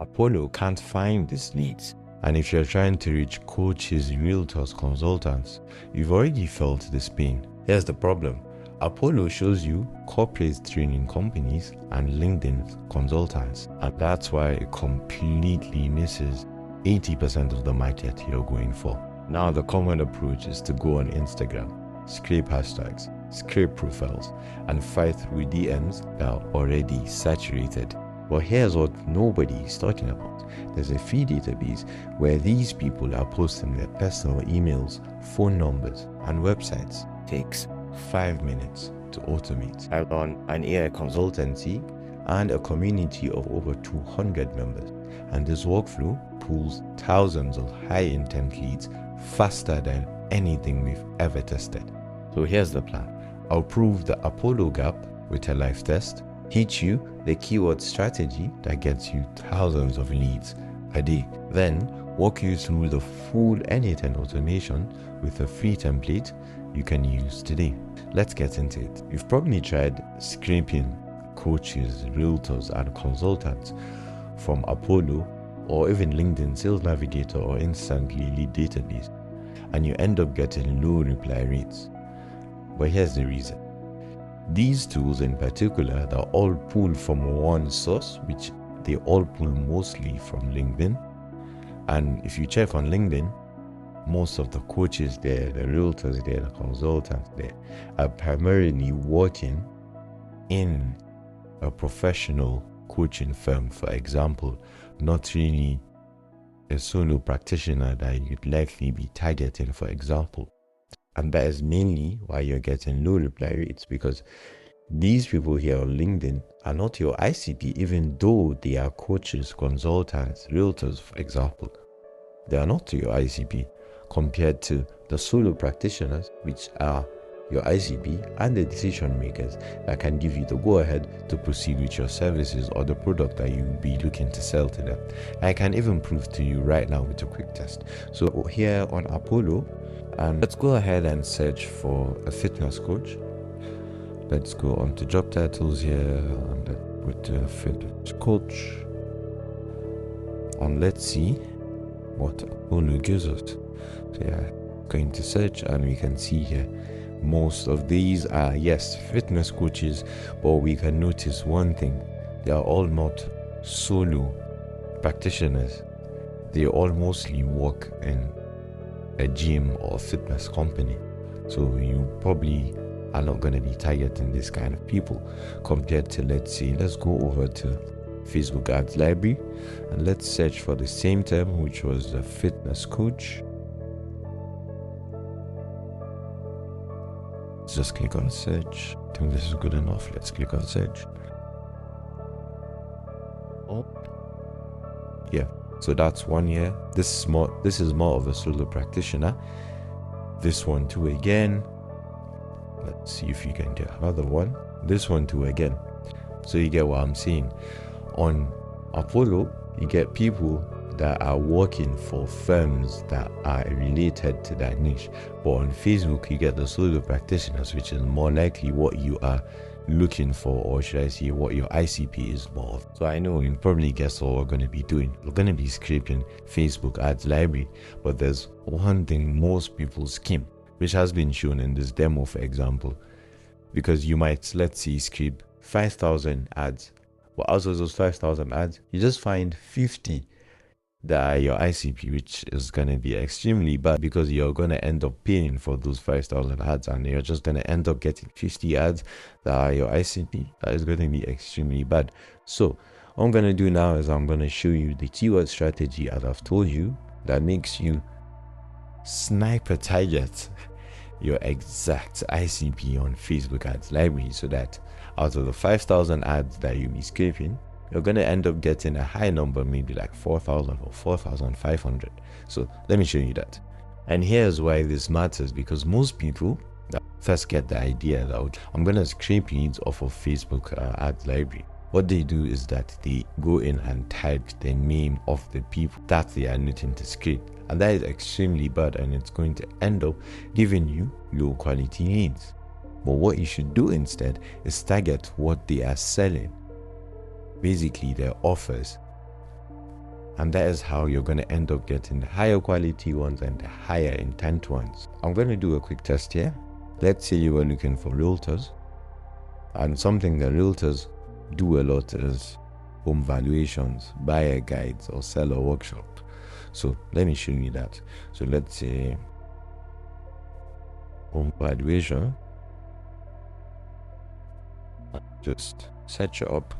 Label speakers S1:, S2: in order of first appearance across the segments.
S1: Apollo can't find these leads. And if you're trying to reach coaches, realtors, consultants, you've already felt this pain. Here's the problem. Apollo shows you corporate training companies and LinkedIn consultants. And that's why it completely misses 80% of the market you're going for. Now, the common approach is to go on Instagram, scrape hashtags, scrape profiles, and fight through DMs that are already saturated. But here's what nobody is talking about. There's a free database where these people are posting their personal emails, phone numbers, and websites. It takes 5 minutes to automate. I run an AI consultancy and a community of over 200 members. And this workflow pulls thousands of high-intent leads faster than anything we've ever tested. So here's the plan. I'll prove the Apollo gap with a live test, teach you the keyword strategy that gets you thousands of leads a day. Then walk you through the full end-to-end automation with a free template you can use today. Let's get into it. You've probably tried scraping coaches, realtors, and consultants from Apollo or even LinkedIn Sales Navigator or Instantly Lead Database, and you end up getting low reply rates. But here's the reason. These tools in particular, they're all pulled from one source, which they all pull mostly from LinkedIn. And if you check on LinkedIn, most of the coaches there, the realtors there, the consultants there, are primarily working in a professional coaching firm, for example, not really a solo practitioner that you'd likely be targeting, for example. And that is mainly why you're getting low reply rates, because these people here on LinkedIn are not your ICP, even though they are coaches, consultants, realtors, for example. They are not your ICP compared to the solo practitioners, which are your ICP, and the decision makers that can give you the go-ahead to proceed with your services or the product that you will be looking to sell to them. I can even prove to you right now with a quick test. So here on Apollo, and let's go ahead and search for a fitness coach. Let's go on to job titles here and with a fitness coach. And let's see what Apollo gives us. So yeah, going to search, and we can see here most of these are, yes, fitness coaches, but we can notice one thing. They are all not solo practitioners. They all mostly work in a gym or fitness company. So you probably are not going to be targeting this kind of people compared to, let's go over to Facebook Ads Library and let's search for the same term, which was the fitness coach. Let's just click on search. I think this is good enough. Let's click on search. Oh, yeah. So that's one here. This is more of a solo practitioner. This one too again. Let's see if you can get another one. This one too again. So you get what I'm saying. On Apollo, you get people that are working for firms that are related to that niche. But on Facebook, you get the solo practitioners, which is more likely what you are looking for, or should I say what your ICP is more of. So I know you probably guess what we're going to be doing. We're going to be scraping Facebook Ads Library, but there's one thing most people skim, which has been shown in this demo, for example, because you might, let's say, scrape 5,000 ads, but out of those 5,000 ads, you just find 50 that are your ICP, which is going to be extremely bad, because you're going to end up paying for those 5,000 ads and you're just going to end up getting 50 ads that are your ICP. That is going to be extremely bad. So what I'm going to do now is I'm going to show you the keyword strategy, as I've told you, that makes you sniper target your exact ICP on Facebook Ads Library, so that out of the 5,000 ads that you'll be scraping, you're going to end up getting a high number, maybe like 4,000 or 4,500. So let me show you that. And here's why this matters, because most people first get the idea that I'm going to scrape leads off of Facebook Ads Library. What they do is that they go in and type the name of the people that they are looking to scrape. And that is extremely bad, and it's going to end up giving you low quality leads. But what you should do instead is target what they are selling. Basically their offers. And that is how you're going to end up getting the higher quality ones and the higher intent ones. I'm going to do a quick test here. Let's say you were looking for realtors, and something that realtors do a lot is home valuations, buyer guides, or seller workshop. So let me show you that. So let's say home valuation. Just search it up.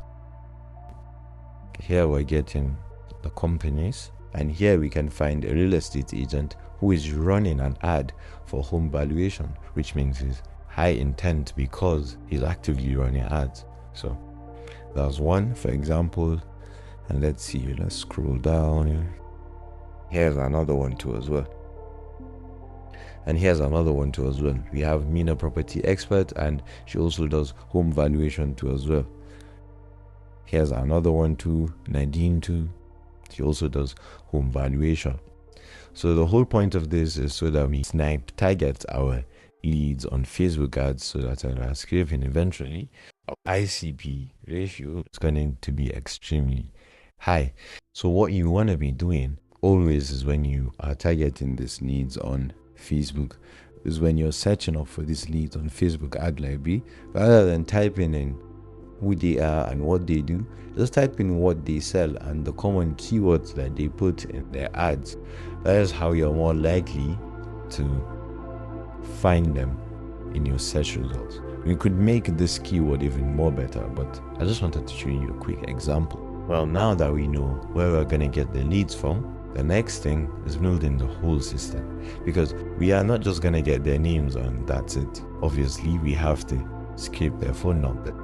S1: Here we're getting the companies, and here we can find a real estate agent who is running an ad for home valuation, which means he's high intent because he's actively running ads. So that's one, for example. And let's see, let's scroll down here. Here's another one too as well. And here's another one too as well. We have Mina Property Expert, and she also does home valuation too as well. Here's another one too, Nadine too. She also does home valuation. So the whole point of this is so that we target our leads on Facebook ads, so that our scraping eventually, our ICP ratio is going to be extremely high. So what you want to be doing always is, when you are targeting these leads on Facebook, is when you're searching up for these leads on Facebook ad library, rather than typing in who they are and what they do, just type in what they sell and the common keywords that they put in their ads. That is how you're more likely to find them in your search results. We could make this keyword even more better, but I just wanted to show you a quick example. Well, now that we know where we're going to get the leads from, the next thing is building the whole system, because we are not just going to get their names and that's it. Obviously, we have to scrape their phone number,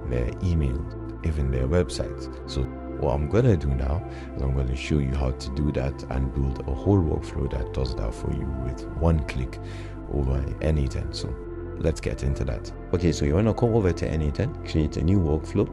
S1: their email, even their websites. So what I'm going to do now is I'm going to show you how to do that and build a whole workflow that does that for you with one click over Anyten. So let's get into that. Okay, so you want to come over to Anyten, create a new workflow,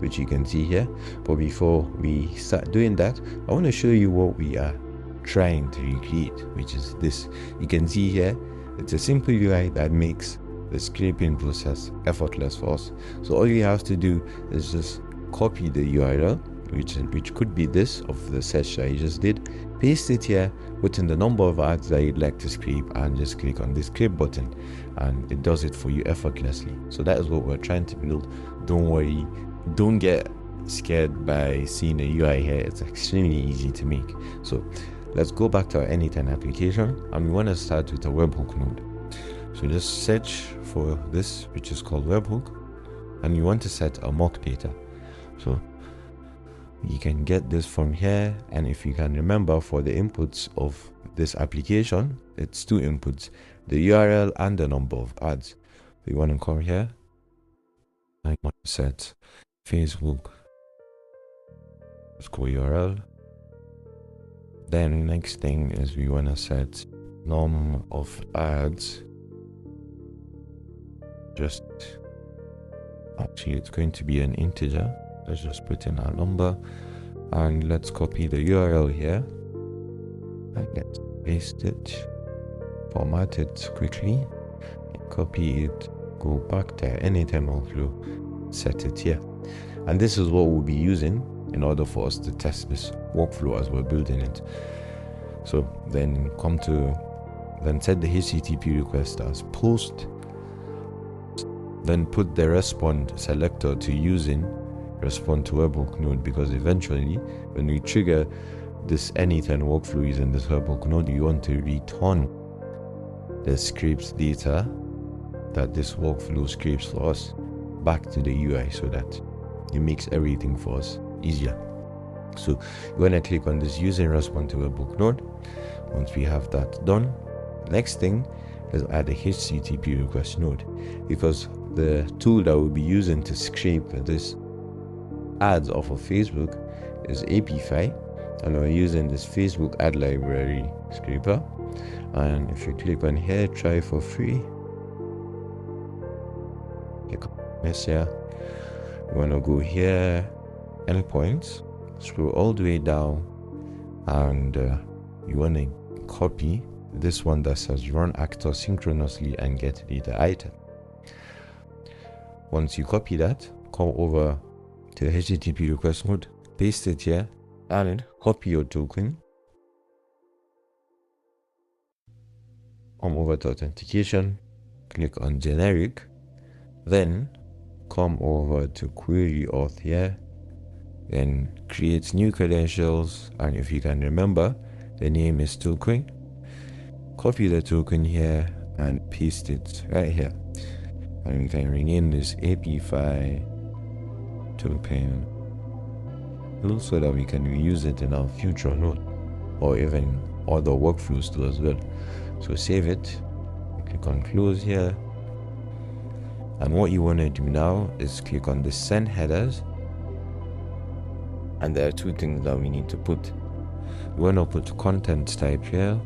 S1: which you can see here. But before we start doing that, I want to show you what we are trying to recreate, which is this. You can see here, it's a simple UI that makes the scraping process effortless for us. So all you have to do is just copy the URL, which could be this of the search that you just did, paste it here, put in the number of ads that you'd like to scrape, and just click on the scrape button, and it does it for you effortlessly. So that is what we're trying to build. Don't worry, don't get scared by seeing a UI here. It's extremely easy to make. So let's go back to our Anyten application, and we want to start with a webhook node. So just search for this, which is called webhook, and you want to set a mock data. So you can get this from here, and if you can remember, for the inputs of this application, it's two inputs, the URL and the number of ads. So you want to come here and you want to set Facebook URL. Then next thing is we want to set number of ads. Just actually it's going to be an integer. Let's just put in our number, and let's copy the URL here and let's paste it, format it quickly, copy it, go back to Anyten workflow, set it here. And this is what we'll be using in order for us to test this workflow as we're building it. So then then set the HTTP request as post, then put the respond selector to using respond to webhook node, because eventually when we trigger this Anyten workflow using this webhook node, you want to return the scrapes data that this workflow scrapes for us back to the UI, so that it makes everything for us easier. So you want to click on this using respond to webhook node. Once we have that done, next thing is add a HTTP request node, because the tool that we'll be using to scrape this ads off of Facebook is Apify, and we're using this Facebook ad library scraper. And if you click on here, try for free, here you want to go here, endpoints, scroll all the way down, and you want to copy this one that says run actor synchronously and get data item. Once you copy that, come over to the HTTP request node, paste it here, and copy your token. Come over to authentication, click on generic, then come over to query auth here, then create new credentials, and if you can remember, the name is token. Copy the token here and paste it right here, and we can rename this APFi token so that we can reuse it in our future node or even other workflows too as well. So save it, click on close here, and what you want to do now is click on the send headers, and there are two things that we need to put. We want to put content type here,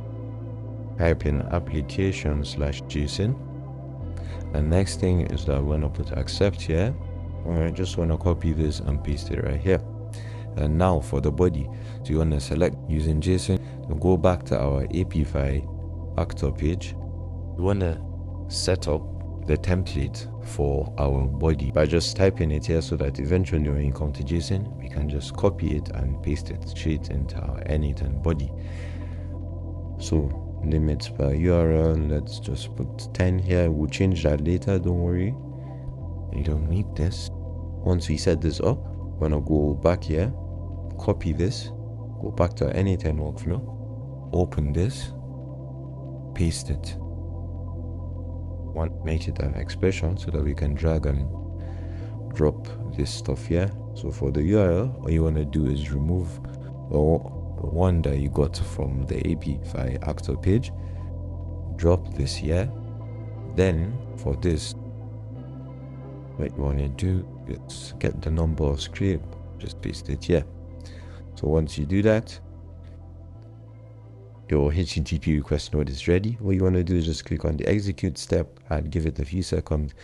S1: type in application/JSON. The next thing is that we want to put accept here. I just want to copy this and paste it right here. And now for the body, so you want to select using JSON, then go back to our APFi actor page. We want to set up the template for our body by just typing it here, so that eventually when you come to JSON, we can just copy it and paste it straight into our anything body. So limits per URL, let's just put 10 here. We'll change that later, don't worry, you don't need this. Once we set this up, we're gonna go back here, copy this, go back to anything workflow, open this, paste it. Make it an expression so that we can drag and drop this stuff here. So for the URL, all you want to do is remove the one that you got from the APFi actor page, drop this here. Then for this, what you want to do is get the number of script, just paste it here. So once you do that, your HTTP request node is ready. What you want to do is just click on the execute step and give it a few seconds,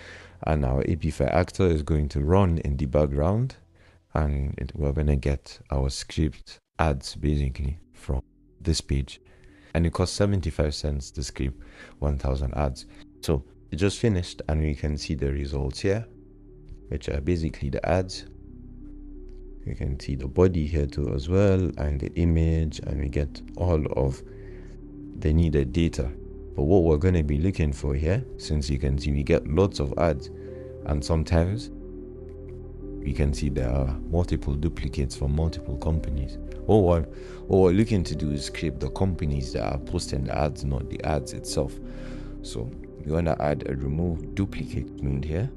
S1: and our APFi actor is going to run in the background, and we're going to get our script ads basically from this page, and it costs 75 cents to script 1000 ads. So it just finished, and we can see the results here, which are basically the ads. You can see the body here too as well, and the image, and we get all of the needed data. But what we're going to be looking for here, since you can see we get lots of ads, and sometimes we can see there are multiple duplicates from multiple companies. What we're looking to do is scrape the companies that are posting the ads, not the ads itself. So we want to add a remove duplicate node here.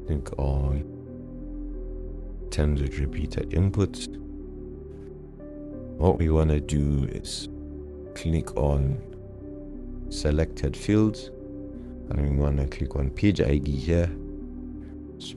S1: Think on terms with repeated inputs. What we want to do is click on selected fields, and we want to click on page ID here,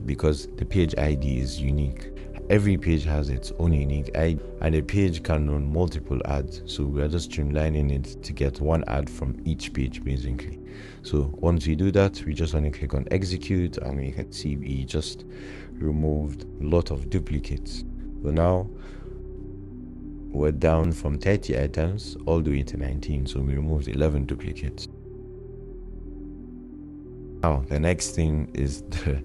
S1: because the page ID is unique. Every page has its own unique ID, and a page can run multiple ads, so we are just streamlining it to get one ad from each page basically. So once we do that, we just want to click on execute, and we can see we just removed a lot of duplicates. So now we're down from 30 items all the way to 19, so we removed 11 duplicates. Now the next thing is the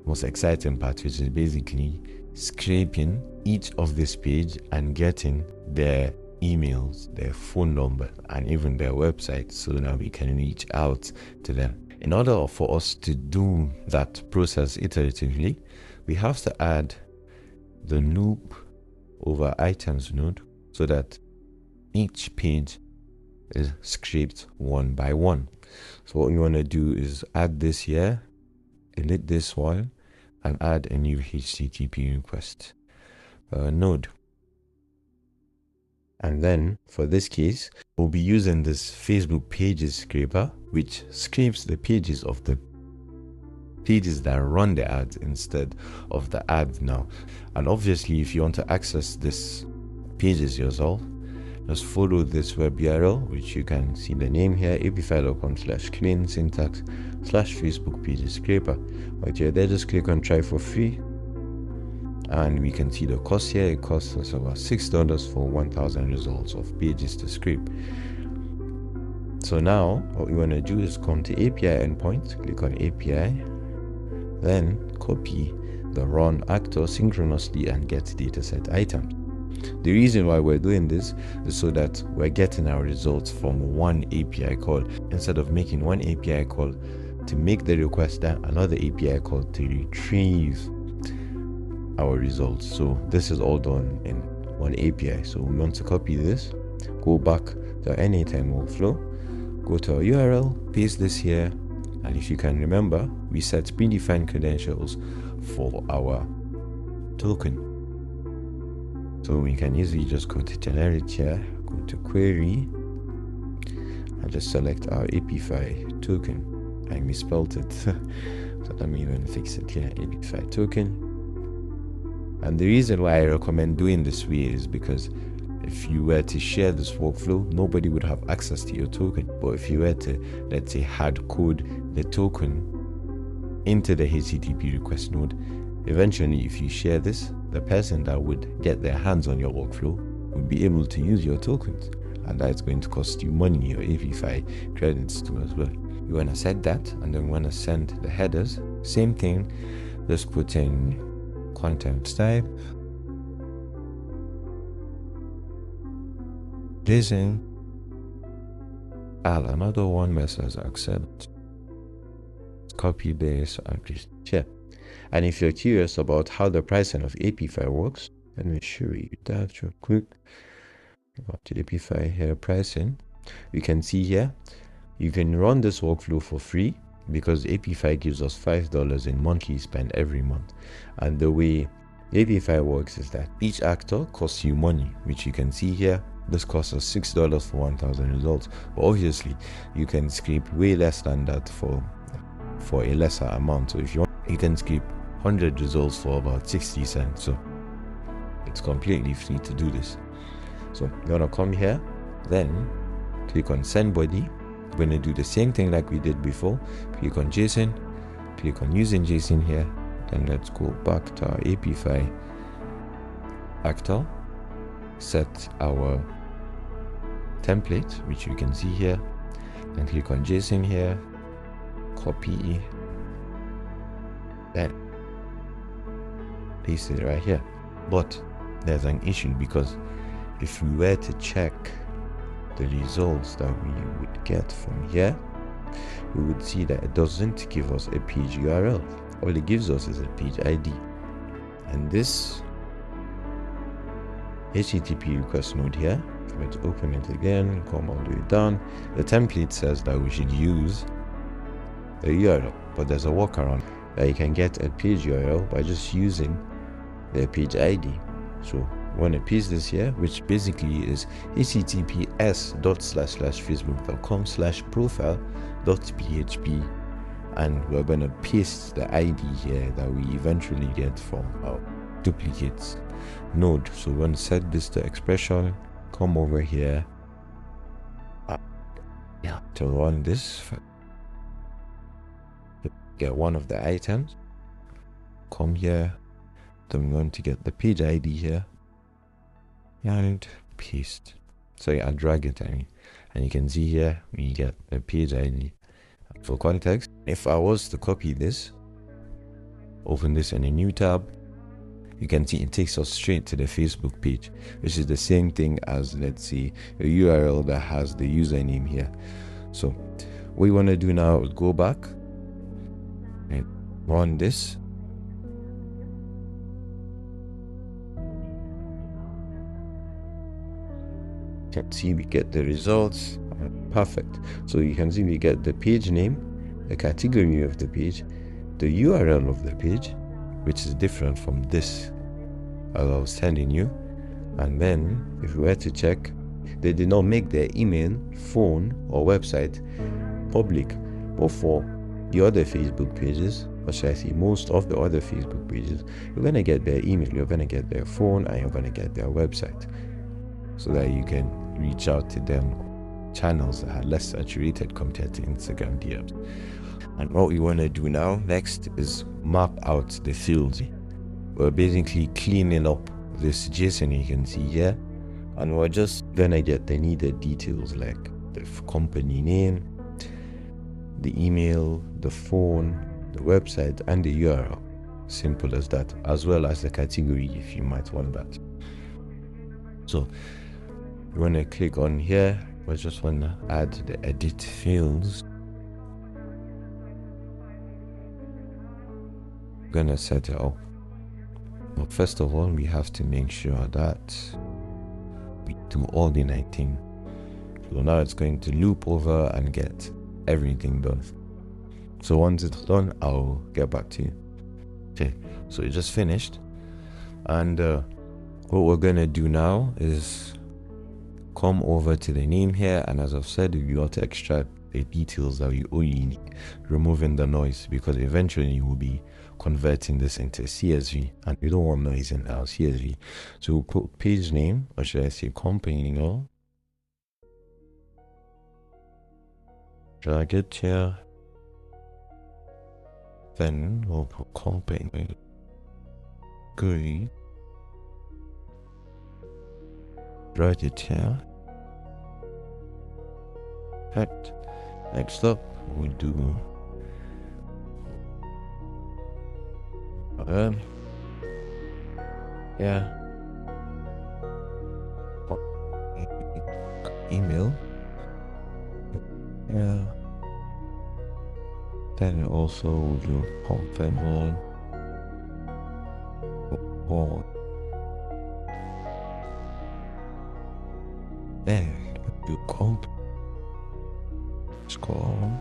S1: most exciting part, which is basically scraping each of this page and getting their emails, their phone number, and even their website, so now we can reach out to them. In order for us to do that process iteratively, we have to add the loop over items node, so that each page is scraped one by one. So what we want to do is add this here, delete this one, and add a new HTTP request node. And then for this case, we'll be using this Facebook pages scraper, which scrapes the pages of the pages that run the ads instead of the ad now. And obviously, if you want to access this pages yourself, just follow this web URL, which you can see the name here, apfi.com/clean syntax/Facebook pages scraper. Right here, there, just click on try for free, and we can see the cost here. It costs us about $6 for 1000 results of pages to scrape. So now what we want to do is come to API endpoint, click on API, then copy the run actor synchronously and get dataset items. The reason why we're doing this is so that we're getting our results from one API call instead of making one API call to make the request and another API call to retrieve our results. So this is all done in one API. So we want to copy this, go back to Anytime workflow, go to our URL, paste this here, and if you can remember, we set predefined credentials for our token. So we can easily just go to generate here, go to query, and just select our API token. I misspelled it, so let me even fix it here, API token. And the reason why I recommend doing this way is because if you were to share this workflow, nobody would have access to your token. But if you were to, let's say, hard code the token into the HTTP request node, eventually if you share this, the person that would get their hands on your workflow would be able to use your tokens, and that's going to cost you money or API credits too as well. You want to set that, and then want to send the headers, same thing, just put in content type JSON, add another one message accept, copy this and paste here. And if you're curious about how the pricing of API works, let me show you that real quick. Go to the API here, pricing. You can see here, you can run this workflow for free because API gives us $5 in monthly spend every month. And the way API works is that each actor costs you money, which you can see here. This costs us $6 for 1,000 results. But obviously, you can scrape way less than that for a lesser amount. So if you want, you can scrape 100 results for about 60 cents. So it's completely free to do this. So you want to come here, then click on send body. We're going to do the same thing like we did before. Click on JSON, click on using JSON here. Then let's go back to our API actor, set our template, which you can see here, and click on JSON here, copy, then paste it right here. But there's an issue, because if we were to check the results that we would get from here, we would see that it doesn't give us a page URL. All it gives us is a page ID. And this HTTP request node here, let's open it again, come all the way down. The template says that we should use a URL, but there's a workaround that you can get a page URL by just using the page ID. So when I paste this here, which basically is https://facebook.com/profile.php, and we're going to paste the ID here that we eventually get from our duplicates node. So we're going to set this to expression, come over here to run this, get one of the items, come here, then we're going to get the page ID here and paste. So I drag it and you can see here we get the page ID. For context, if I was to copy this, open this in a new tab, you can see it takes us straight to the Facebook page, which is the same thing as, let's say, a URL that has the username here. So what you want to do now is go back and run this. You can see we get the results. Perfect. So you can see we get the page name, the category of the page, the URL of the page, which is different from this as I was telling you. And then if we were to check, they did not make their email, phone or website public. But for the other Facebook pages, or should I say most of the other Facebook pages, you're going to get their email, you're going to get their phone, and you're going to get their website, so that you can reach out to them, channels that are less saturated compared to Instagram DMs. And what we want to do now next is map out the fields. We're basically cleaning up this JSON you can see here, and we're just gonna get the needed details like the company name, the email, the phone, the website, and the URL. Simple as that, as well as the category if you might want that. So you want to click on here. We just want to add the edit fields. I'm gonna set it up. But first of all, we have to make sure that we do all the 19. So now it's going to loop over and get everything done. So once it's done, I'll get back to you. Okay, so it just finished. And what we're gonna do now is come over to the name here, and as I've said, you got to extract the details that you only need, removing the noise, because eventually you will be converting this into CSV, and you don't want noise in our CSV. So we'll put page name, or should I say company name? Drag it here. Then we'll put company. Good. Drag it here. Right. Next up, we do email. Yeah. Then also we'll do confirm all. Then do comp. Score.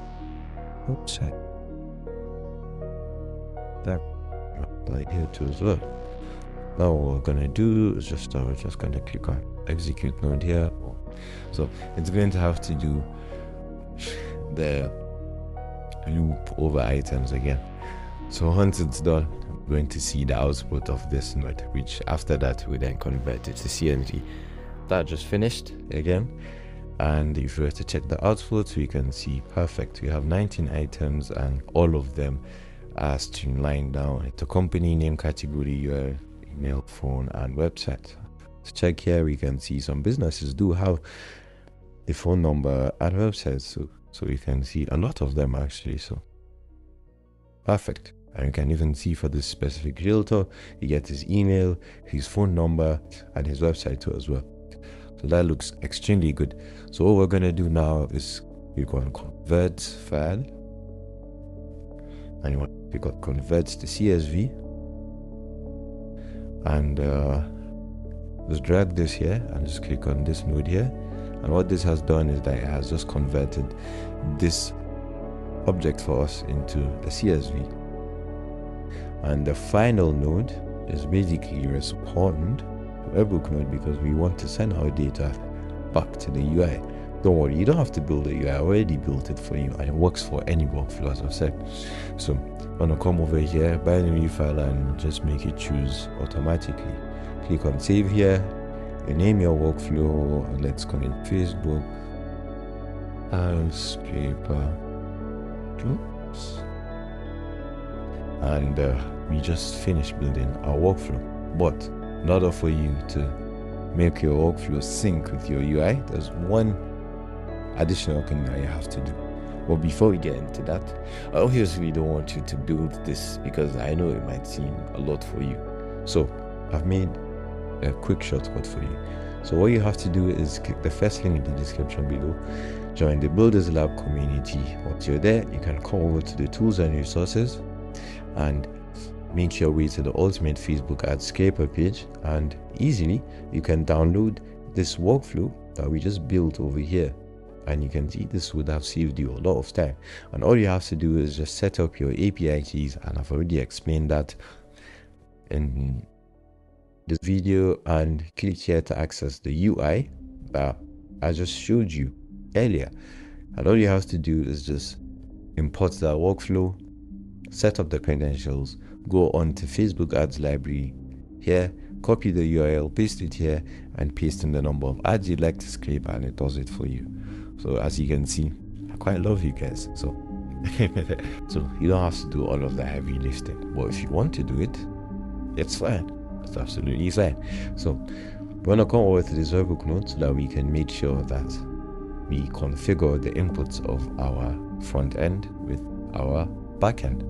S1: Website. That right here too as well. Now what we're gonna do is we're just gonna click on execute node here. So it's going to have to do the loop over items again. So once it's done, I'm going to see the output of this node, which after that we then convert it to CSV. That just finished again. And if you were to check the output, we can see perfect. We have 19 items and all of them are streamlined down into company name, category, your email, phone, and website. To check here, we can see some businesses do have the phone number and website, so you can see a lot of them actually. So perfect. And you can even see for this specific realtor, you get his email, his phone number, and his website too as well. So that looks extremely good. So what we're gonna do now is we're going to convert file, and we got convert to CSV, and just drag this here and just click on this node here. And what this has done is that it has just converted this object for us into a CSV. And the final node is basically respond webhook node, because we want to send our data back to the UI. Don't worry, you don't have to build a UI. I already built it for you, and it works for any workflow, as I've said. So I'm gonna come over here, binary file, and just make it choose automatically. Click on save here, you name your workflow, and let's call it Facebook scraper tools. And we just finished building our workflow. But in order for you to make your workflow sync with your UI, there's one additional thing that you have to do. But before we get into that, I obviously don't want you to build this because I know it might seem a lot for you. So I've made a quick shortcut for you. So what you have to do is click the first link in the description below, join the Builders Lab community. Once you're there, you can come over to the tools and resources and make your way to the ultimate Facebook ad scraper page, and easily you can download this workflow that we just built over here. And you can see this would have saved you a lot of time. And all you have to do is just set up your API keys, and I've already explained that in this video, and click here to access the UI that I just showed you earlier. And all you have to do is just import that workflow, set up the credentials, go on to Facebook ads library here, copy the URL, paste it here, and paste in the number of ads you'd like to scrape, and it does it for you. So as you can see, I quite love you guys. So so you don't have to do all of the heavy lifting, but if you want to do it, it's fine. It's absolutely fine. So we're gonna come over to this webhook node so that we can make sure that we configure the inputs of our front end with our back end.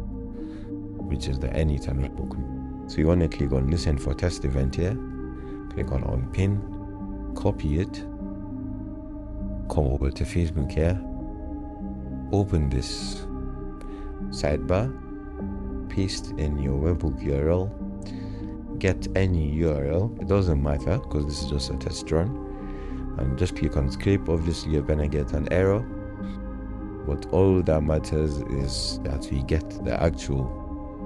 S1: which is the Anytime workbook. So you want to click on listen for test event here, click on pin, copy it, come over to Facebook here, open this sidebar, paste in your webhook URL, get any URL, it doesn't matter because this is just a test run, and just click on scrape. Obviously you're gonna get an error, but all that matters is that we get the actual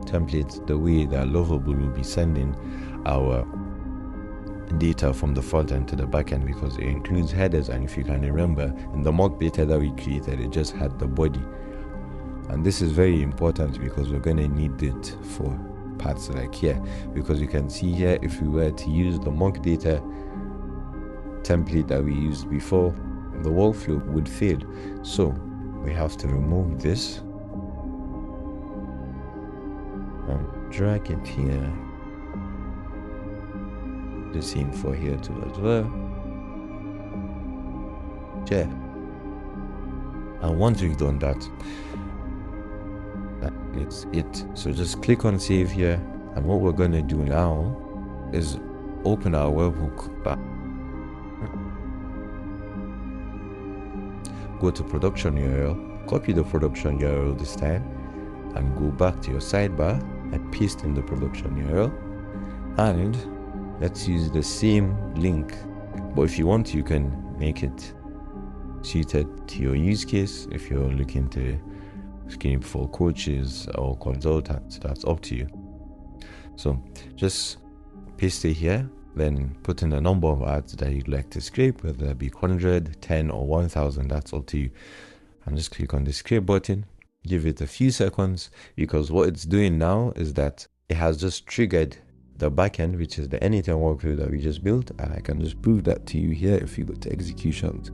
S1: template the way that Lovable will be sending our data from the front end to the back end, because it includes headers. And if you can remember, in the mock beta that we created, it just had the body, and this is very important because we're going to need it for parts like here, because you can see here, if we were to use the mock data template that we used before, the workflow would fail. So we have to remove this and drag it here, the same for here too as well. Yeah, and once we've done that is it. So just click on save here, and what we're going to do now is open our webhook back, go to production URL, copy the production URL this time, and go back to your sidebar and paste in the production URL, and let's use the same link, but if you want you can make it suited to your use case. If you're looking to screen for coaches or consultants, that's up to you. So just paste it here, then put in the number of ads that you'd like to scrape, whether it be 100, 10 or 1000, that's up to you, and just click on the scrape button. Give it a few seconds, because what it's doing now is that it has just triggered the backend, which is the Anytime workflow that we just built, and I can just prove that to you here. If you go to executions,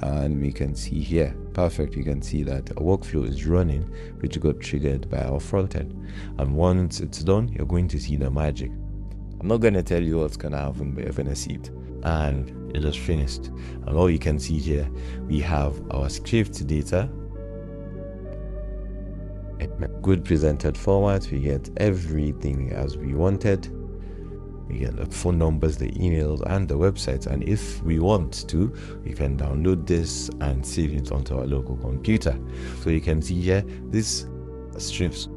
S1: and we can see here, perfect, you can see that a workflow is running, which got triggered by our front end. And once it's done, you're going to see the magic. I'm not going to tell you what's going to happen, but you're going to see it. And it just finished. And all you can see here, we have our script data in a good presented format. We get everything as we wanted. We get the phone numbers, the emails, and the websites. And if we want to, we can download this and save it onto our local computer. So you can see here, this strips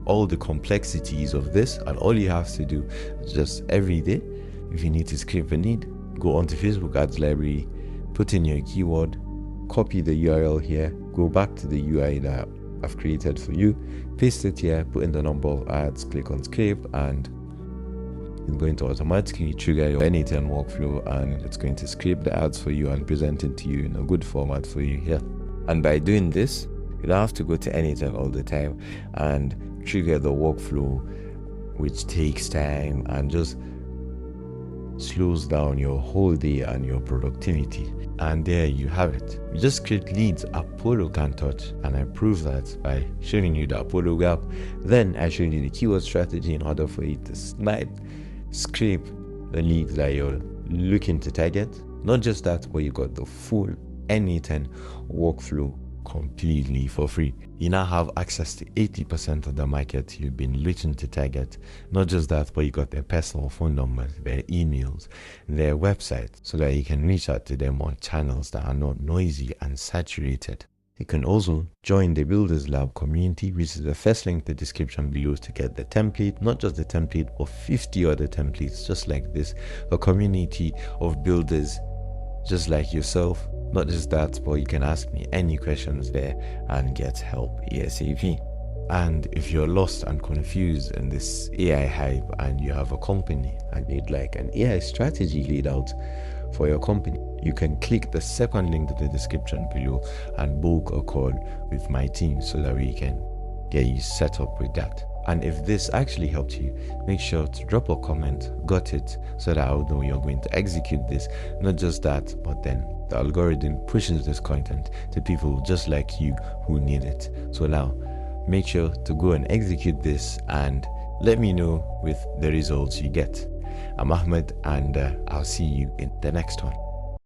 S1: all the complexities of this, and all you have to do is just every day, if you need to scrape a need, go onto Facebook Ads Library, put in your keyword, copy the URL here, go back to the UI that I've created for you, paste it here, put in the number of ads, click on scrape, and it's going to automatically trigger your Anytime workflow, and it's going to scrape the ads for you and present it to you in a good format for you here. And by doing this, you don't have to go to Anytime all the time and trigger the workflow, which takes time and just slows down your whole day and your productivity. And there you have it. You just create leads Apollo can touch, and I prove that by showing you the Apollo gap. Then I showed you the keyword strategy in order for you to scrape the leads that you're looking to target. Not just that, but you got the full Anytime workflow completely for free. You now have access to 80% of the market you've been looking to target. Not just that, but you got their personal phone numbers, their emails, their website, so that you can reach out to them on channels that are not noisy and saturated. You can also join the Builders Lab community, which is the first link in the description below, to get the template, not just the template, but 50 other templates just like this. A community of builders just like yourself. Not just that, but you can ask me any questions there and get help ASAP. And if you're lost and confused in this AI hype and you have a company and need like an AI strategy laid out for your company, you can click the second link in the description below and book a call with my team so that we can get you set up with that. And if this actually helped you, make sure to drop a comment, got it, so that I'll know you're going to execute this. Not just that, but then the algorithm pushes this content to people just like you who need it. So now, make sure to go and execute this and let me know with the results you get. I'm Ahmed, and I'll see you in the next one.